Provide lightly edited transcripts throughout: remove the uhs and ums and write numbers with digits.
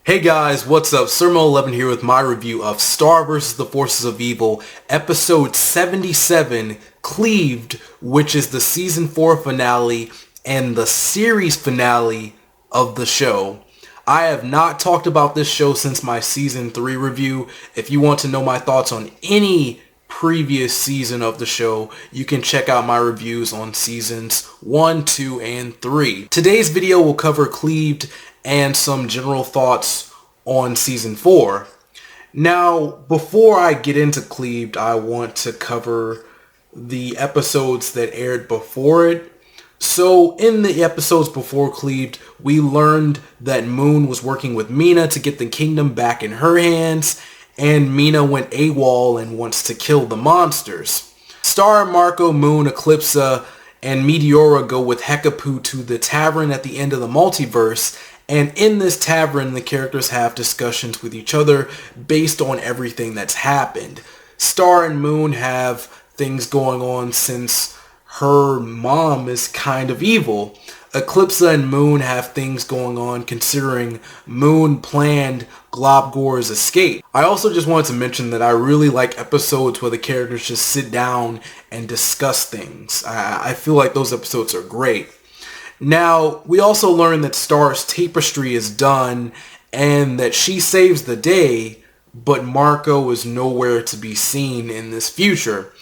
Hey guys, what's up? Sermo11 here with my review of Star vs. the Forces of Evil, episode 77, Cleaved, which is the season 4 finale and the series finale of the show. I have not talked about this show since my season 3 review. If you want to know my thoughts on any previous season of the show, you can check out my reviews on seasons 1, 2, and 3. Today's video will cover Cleaved and some general thoughts on season 4. Now, before I get into Cleaved, I want to cover the episodes that aired before it. So, in the episodes before Cleaved, we learned that Moon was working with Mina to get the kingdom back in her hands, and Mina went AWOL and wants to kill the monsters. Star, Marco, Moon, Eclipsa, and Meteora go with Hekapu to the tavern at the end of the multiverse, and in this tavern the characters have discussions with each other based on everything that's happened. Star and Moon have things going on since her mom is kind of evil. Eclipsa and Moon have things going on considering Moon planned Globgor's escape. I also just wanted to mention that I really like episodes where the characters just sit down and discuss things. I feel like those episodes are great. Now, we also learn that Star's tapestry is done and that she saves the day, but Marco is nowhere to be seen in this future.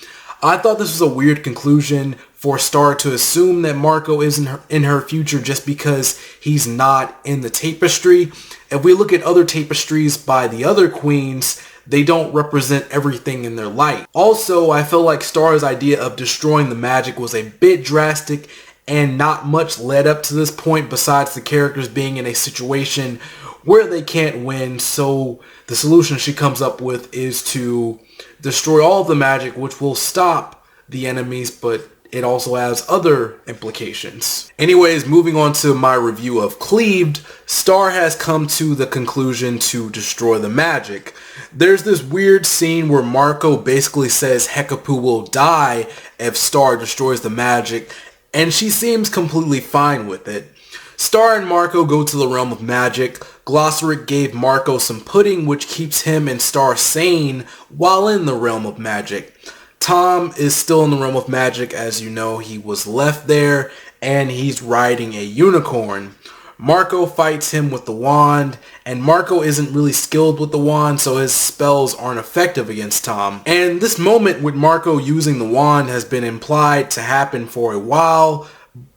I thought this was a weird conclusion for Star to assume that Marco isn't in her future just because he's not in the tapestry. If we look at other tapestries by the other queens, they don't represent everything in their light. Also, I felt like Star's idea of destroying the magic was a bit drastic and not much led up to this point besides the characters being in a situation where they can't win. So the solution she comes up with is to destroy all of the magic, which will stop the enemies, but it also has other implications. Anyways, moving on to my review of Cleaved, Star has come to the conclusion to destroy the magic. There's this weird scene where Marco basically says Hekapu will die if Star destroys the magic, and she seems completely fine with it. Star and Marco go to the realm of magic. Glossaric gave Marco some pudding, which keeps him and Star sane while in the realm of magic. Tom is still in the realm of magic, as you know. He was left there, and he's riding a unicorn. Marco fights him with the wand, and Marco isn't really skilled with the wand, so his spells aren't effective against Tom. And this moment with Marco using the wand has been implied to happen for a while,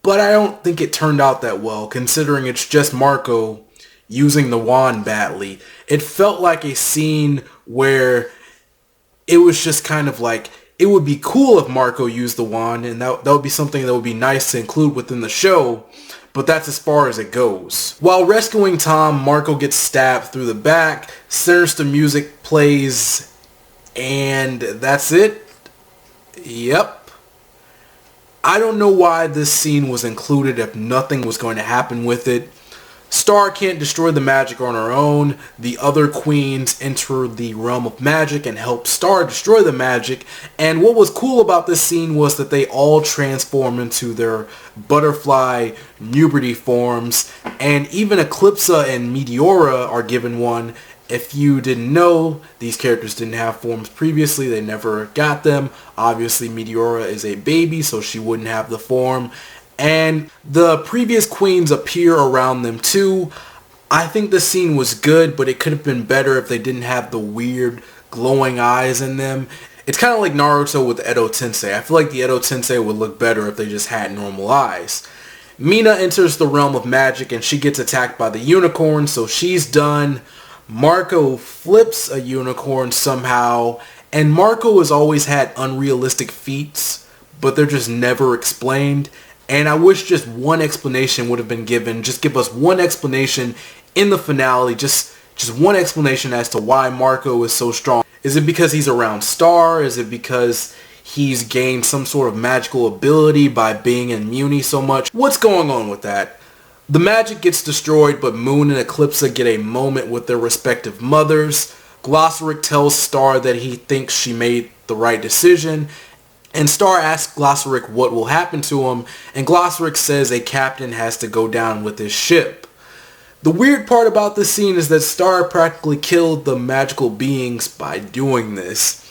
but I don't think it turned out that well, considering it's just Marco using the wand badly. It felt like a scene where it was just kind of like, it would be cool if Marco used the wand, and that would be something that would be nice to include within the show, but that's as far as it goes. While rescuing Tom, Marco gets stabbed through the back, sinister music plays, and that's it. Yep. I don't know why this scene was included if nothing was going to happen with it. Star can't destroy the magic on her own. The other queens enter the realm of magic and help Star destroy the magic. And what was cool about this scene was that they all transform into their butterfly Nuberty forms. And even Eclipsa and Meteora are given one. If you didn't know, these characters didn't have forms previously. They never got them. Obviously, Meteora is a baby, so she wouldn't have the form. And the previous queens appear around them too. I think the scene was good, but it could have been better if they didn't have the weird glowing eyes in them. It's kind of like Naruto with Edo Tensei. I feel like the Edo Tensei would look better if they just had normal eyes. Mina enters the realm of magic and she gets attacked by the unicorn, so she's done. Marco flips a unicorn somehow, and Marco has always had unrealistic feats, but they're just never explained. And I wish just one explanation would have been given. Just give us one explanation in the finale. Just one explanation as to why Marco is so strong. Is it because he's around Star? Is it because he's gained some sort of magical ability by being in Mewni so much? What's going on with that? The magic gets destroyed, but Moon and Eclipsa get a moment with their respective mothers. Glossaric tells Star that he thinks she made the right decision. And Star asks Glossaric what will happen to him, and Glossaric says a captain has to go down with his ship. The weird part about this scene is that Star practically killed the magical beings by doing this.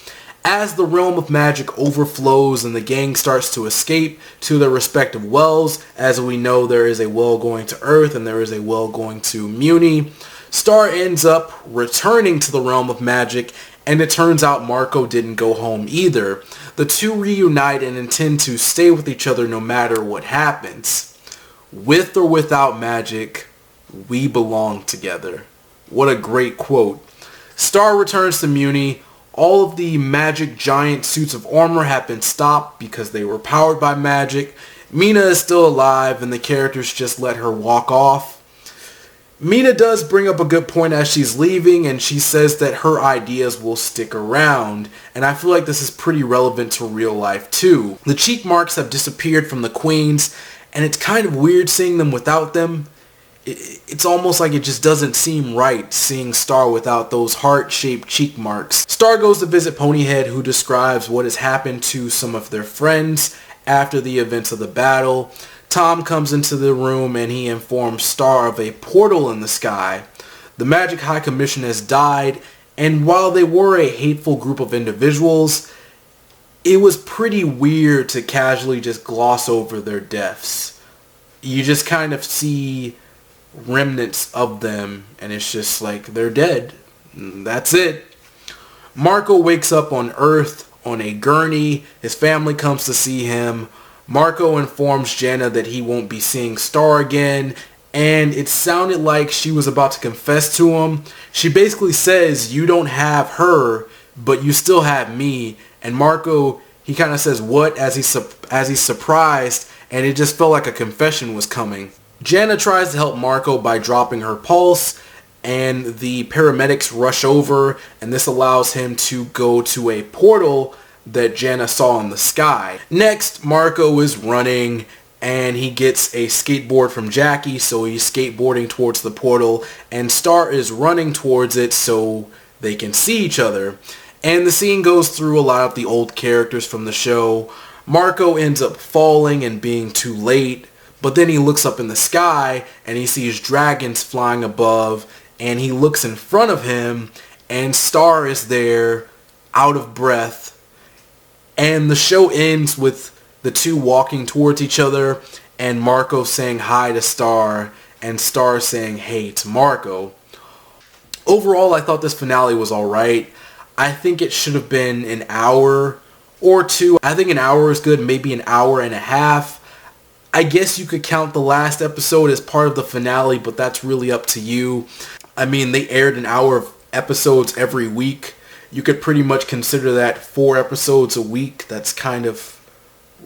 As the realm of magic overflows and the gang starts to escape to their respective wells, as we know there is a well going to Earth and there is a well going to Mewni, Star ends up returning to the realm of magic, and it turns out Marco didn't go home either. The two reunite and intend to stay with each other no matter what happens. With or without magic, we belong together. What a great quote. Star returns to Mewni. All of the magic giant suits of armor have been stopped because they were powered by magic. Mina is still alive and the characters just let her walk off. Mina does bring up a good point as she's leaving, and she says that her ideas will stick around, and I feel like this is pretty relevant to real life too. The cheek marks have disappeared from the queens, and it's kind of weird seeing them without them. It's almost like it just doesn't seem right seeing Star without those heart-shaped cheek marks. Star goes to visit Ponyhead, who describes what has happened to some of their friends after the events of the battle. Tom comes into the room and he informs Star of a portal in the sky. The Magic High Commission has died, and while they were a hateful group of individuals, it was pretty weird to casually just gloss over their deaths. You just kind of see remnants of them, and it's just like, they're dead. That's it. Marco wakes up on Earth on a gurney. His family comes to see him. Marco informs Jana that he won't be seeing Star again, and it sounded like she was about to confess to him. She basically says, you don't have her, but you still have me. And Marco, he kind of says, what, as he's surprised, and it just felt like a confession was coming. Jana tries to help Marco by dropping her pulse, and the paramedics rush over, and this allows him to go to a portal that Jana saw in the sky. Next, Marco is running, and he gets a skateboard from Jackie, so he's skateboarding towards the portal, and Star is running towards it so they can see each other. And the scene goes through a lot of the old characters from the show. Marco ends up falling and being too late, but then he looks up in the sky, and he sees dragons flying above, and he looks in front of him, and Star is there, out of breath. And the show ends with the two walking towards each other, and Marco saying hi to Star, and Star saying hey to Marco. Overall, I thought this finale was alright. I think it should have been an hour or two. I think an hour is good, maybe an hour and a half. I guess you could count the last episode as part of the finale, but that's really up to you. I mean, they aired an hour of episodes every week. You could pretty much consider that 4 episodes a week. That's kind of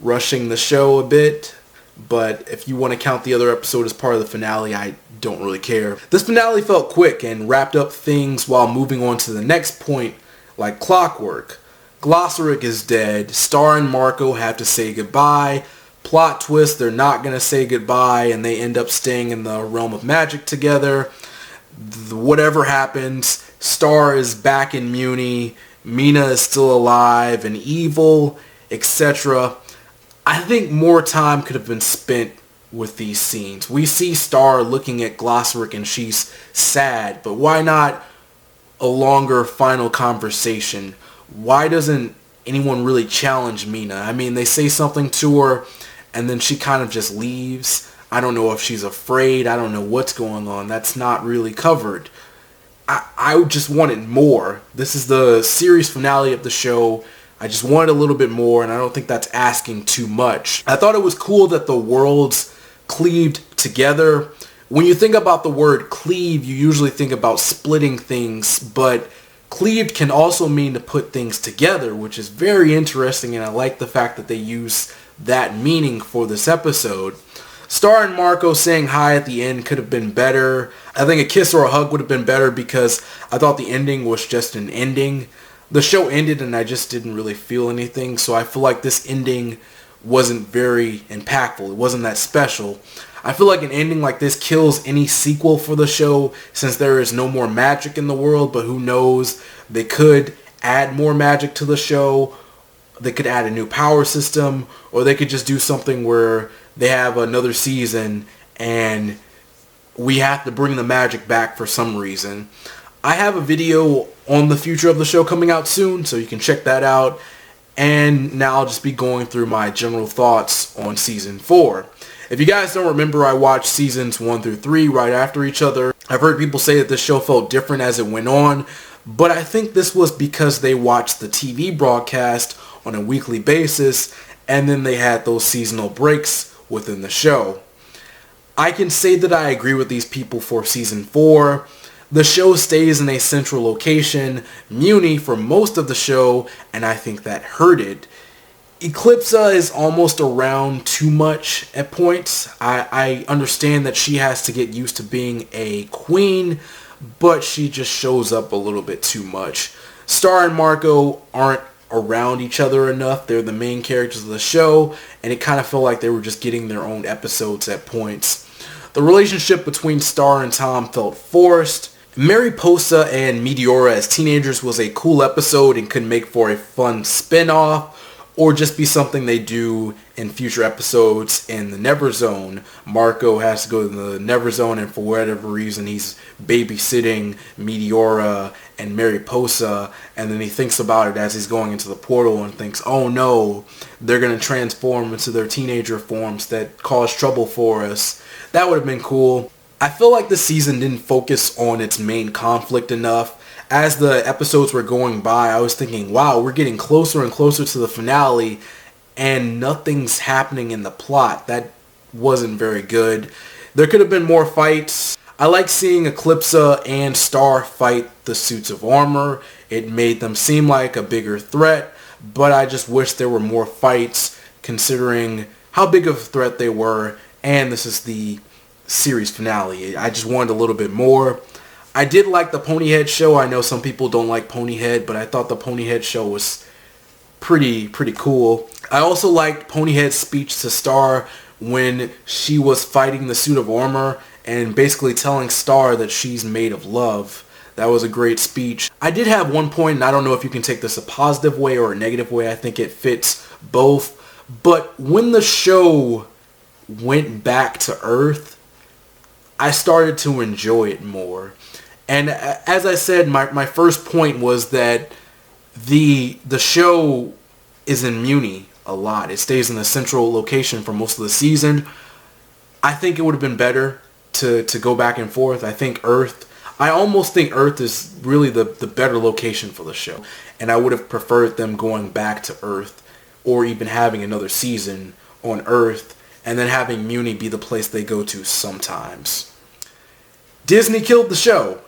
rushing the show a bit. But if you want to count the other episode as part of the finale, I don't really care. This finale felt quick and wrapped up things while moving on to the next point like clockwork. Glossaric is dead. Star and Marco have to say goodbye. Plot twist, they're not going to say goodbye, and they end up staying in the realm of magic together. Whatever happens, Star is back in Mewni, Mina is still alive and evil, etc. I think more time could have been spent with these scenes. We see Star looking at Glossaric and she's sad, but why not a longer final conversation? Why doesn't anyone really challenge Mina? I mean, they say something to her and then she kind of just leaves. I don't know if she's afraid. I don't know what's going on. That's not really covered. I just wanted more. This is the series finale of the show. I just wanted a little bit more, and I don't think that's asking too much. I thought it was cool that the worlds cleaved together. When you think about the word cleave, you usually think about splitting things, but cleaved can also mean to put things together, which is very interesting, and I like the fact that they use that meaning for this episode. Star and Marco saying hi at the end could have been better. I think a kiss or a hug would have been better because I thought the ending was just an ending. The show ended and I just didn't really feel anything, so I feel like this ending wasn't very impactful. It wasn't that special. I feel like an ending like this kills any sequel for the show since there is no more magic in the world, but who knows? They could add more magic to the show. They could add a new power system, or they could just do something where they have another season and we have to bring the magic back for some reason. I have a video on the future of the show coming out soon, so you can check that out. And now I'll just be going through my general thoughts on Season 4. If you guys don't remember, I watched Seasons 1 through 3 right after each other. I've heard people say that this show felt different as it went on, but I think this was because they watched the TV broadcast on a weekly basis, and then they had those seasonal breaks within the show. I can say that I agree with these people for Season 4. The show stays in a central location, Mewni, for most of the show, and I think that hurt it. Eclipsa is almost around too much at points. I understand that she has to get used to being a queen, but she just shows up a little bit too much. Star and Marco aren't around each other enough. They're the main characters of the show, and it kind of felt like they were just getting their own episodes at points. The relationship between Star and Tom felt forced. Mariposa and Meteora as teenagers was a cool episode and could make for a fun spin-off, or just be something they do in future episodes in the Never Zone. Marco has to go to the Never Zone, and for whatever reason he's babysitting Meteora and Mariposa, and then he thinks about it as he's going into the portal and thinks, oh no, they're going to transform into their teenager forms that cause trouble for us. That would have been cool. I feel like the season didn't focus on its main conflict enough. As the episodes were going by, I was thinking, wow, we're getting closer and closer to the finale, and nothing's happening in the plot. That wasn't very good. There could have been more fights. I like seeing Eclipsa and Star fight the suits of armor. It made them seem like a bigger threat, but I just wish there were more fights considering how big of a threat they were, and this is the series finale. I just wanted a little bit more. I did like the Ponyhead show. I know some people don't like Ponyhead, but I thought the Ponyhead show was pretty cool. I also liked Ponyhead's speech to Star when she was fighting the suit of armor and basically telling Star that she's made of love. That was a great speech. I did have one point, and I don't know if you can take this a positive way or a negative way. I think it fits both. But when the show went back to Earth, I started to enjoy it more. And as I said, my first point was that the show is in Mewni a lot. It stays in a central location for most of the season. I think it would have been better to go back and forth. I almost think Earth is really the better location for the show. And I would have preferred them going back to Earth, or even having another season on Earth, and then having Mewni be the place they go to sometimes. Disney killed the show.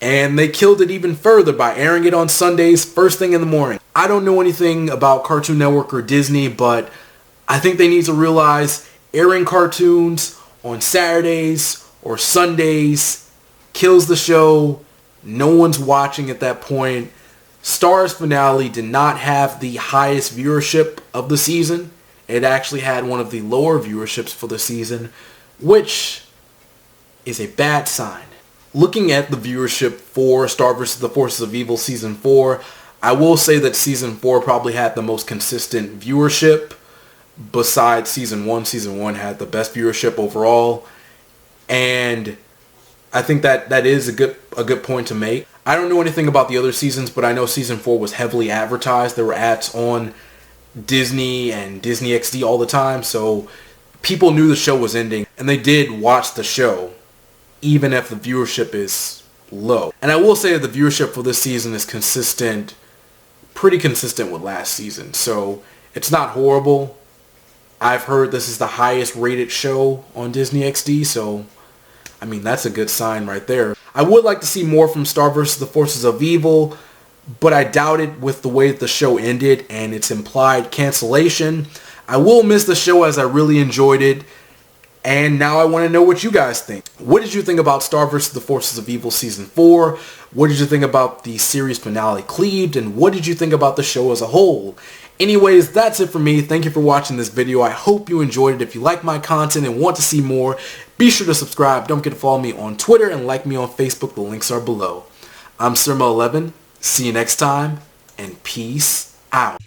And they killed it even further by airing it on Sundays first thing in the morning. I don't know anything about Cartoon Network or Disney, but I think they need to realize airing cartoons on Saturdays or Sundays kills the show. No one's watching at that point. Star's finale did not have the highest viewership of the season. It actually had one of the lower viewerships for the season, which is a bad sign. Looking at the viewership for Star vs. the Forces of Evil Season 4, I will say that Season 4 probably had the most consistent viewership besides Season 1. Season 1 had the best viewership overall, and I think that is a good point to make. I don't know anything about the other seasons, but I know Season 4 was heavily advertised. There were ads on Disney and Disney XD all the time, so people knew the show was ending, and they did watch the show, even if the viewership is low. And I will say that the viewership for this season is pretty consistent with last season. So it's not horrible. I've heard this is the highest rated show on Disney XD, so I mean, that's a good sign right there. I would like to see more from Star vs. the Forces of Evil, but I doubt it with the way that the show ended and its implied cancellation. I will miss the show as I really enjoyed it. And now I want to know what you guys think. What did you think about Star vs. the Forces of Evil Season 4? What did you think about the series finale Cleaved? And what did you think about the show as a whole? Anyways, that's it for me. Thank you for watching this video. I hope you enjoyed it. If you like my content and want to see more, be sure to subscribe. Don't forget to follow me on Twitter and like me on Facebook. The links are below. I'm Surma11. See you next time, and peace out.